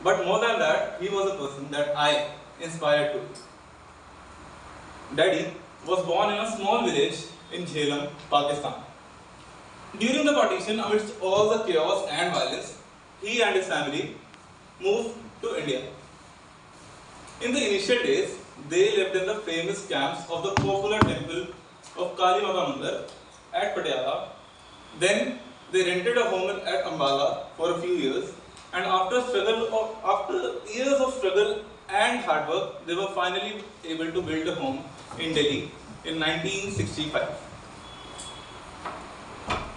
But more than that, he was a person that I inspired to. Daddy was born in a small village in Jhelum, Pakistan. During the partition, amidst all the chaos and violence, he and his family moved to India. In the initial days, they lived in the famous camps of the popular temple of Kali Mata Mandir at Patiala. Then they rented a home at Ambala for a few years, and after years of struggle and hard work, they were finally able to build a home in Delhi in 1965.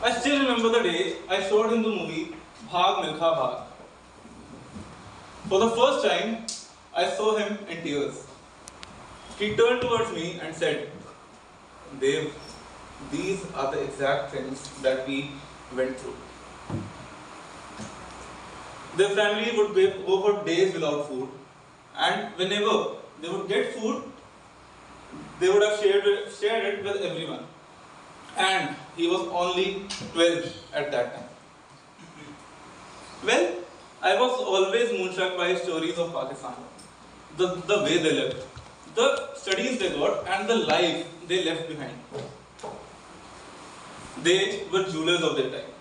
I still remember the day I showed him the movie Bhag Milkha Bhag. For the first time, I saw him in tears. He turned towards me and said, Dev, these are the exact things that we went through. Their family would go for days without food, and whenever they would get food, they would have shared it with everyone. And he was only 12 at that time. Well, I was always moonstruck by stories of Pakistan. The way they lived, the studies they got, and the life they left behind. They were jewelers of their time.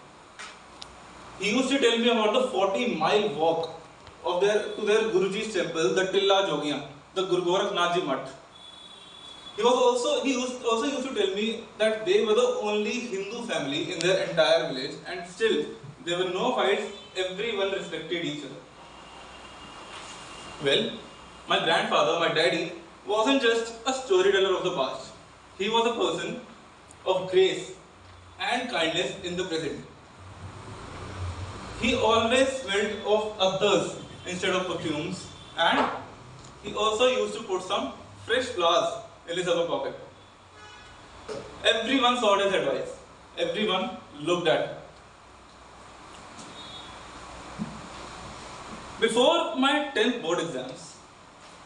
He used to tell me about the 40-mile walk to their Guruji's temple, the Tilla Jogiyan, the Guru Gorakhnath Ji Mutt. He also used to tell me that they were the only Hindu family in their entire village, and still there were no fights. Everyone respected each other. Well, my grandfather, my daddy, wasn't just a storyteller of the past. He was a person of grace and kindness in the present. He always smelled of others instead of perfumes, and he also used to put some fresh flowers in his upper pocket. Everyone sought his advice. Everyone looked at him. Before my 10th board exams,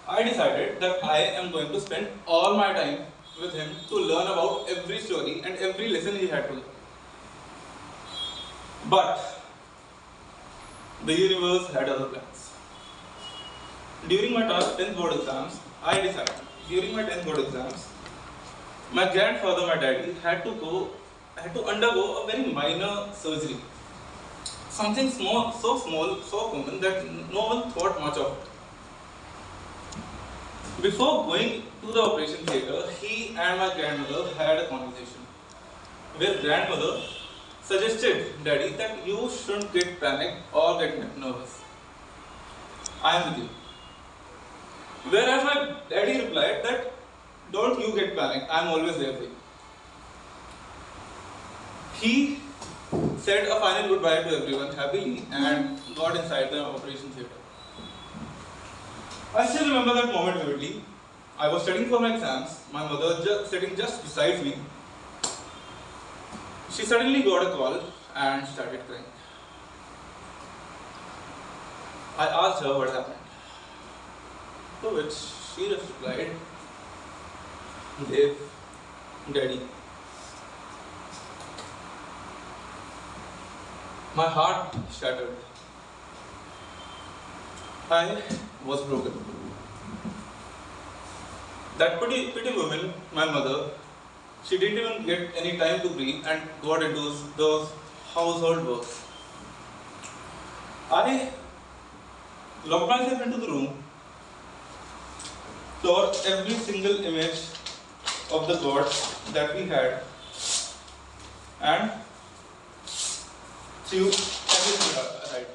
I decided that I am going to spend all my time with him to learn about every story and every lesson he had to learn. But the universe had other plans. During my 10th board exams, my grandfather, my daddy, had to undergo a very minor surgery. Something small, so common that no one thought much of it. Before going to the operation theatre, he and my grandmother had a conversation where grandmother suggested Daddy that you shouldn't get panicked or get nervous. I am with you. Whereas my daddy replied that don't you get panicked, I am always there for you. He said a final goodbye to everyone happily and got inside the operation theatre. I still remember that moment vividly. I was studying for my exams, my mother sitting just beside me. She suddenly got a call and started crying. I asked her what happened, to which she just replied, Dev, Daddy, my heart shattered. I was broken. That pretty woman, my mother, she didn't even get any time to breathe and got into those household works. I locked myself into the room, tore every single image of the God that we had, and threw everything aside.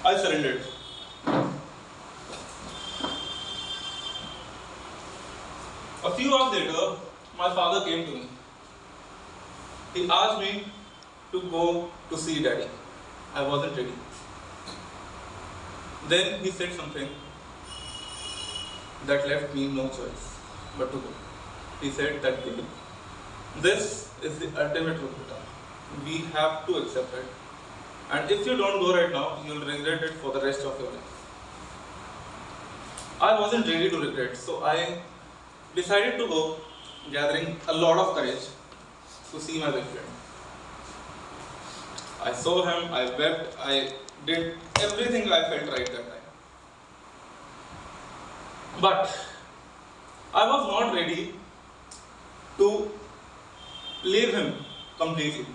I surrendered. A few hours later, my father came to me. He asked me to go to see Daddy. I wasn't ready. Then he said something that left me no choice but to go. He said that this is the ultimate return. We have to accept it. And if you don't go right now, you'll regret it for the rest of your life. I wasn't ready to regret, so I decided to go, gathering a lot of courage to see my big friend. I saw him, I wept, I did everything I felt right that time. But I was not ready to leave him completely.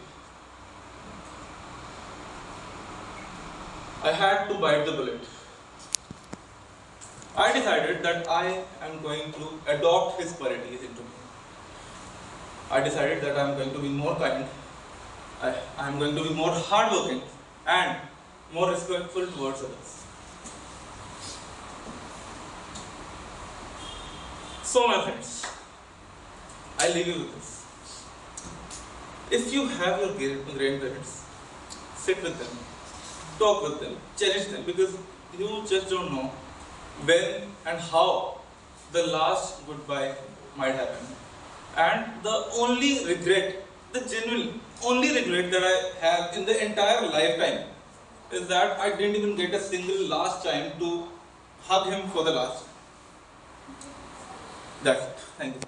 I had to bite the bullet. I decided that I am going to adopt his qualities into me. I decided that I am going to be more kind, I am going to be more hardworking and more respectful towards others. So my friends, I leave you with this. If you have your grandparents, sit with them, talk with them, cherish them, because you just don't know when and how the last goodbye might happen. And the only regret, the genuine only regret that I have in the entire lifetime is that I didn't even get a single last time to hug him for the last time. That's it. Thank you.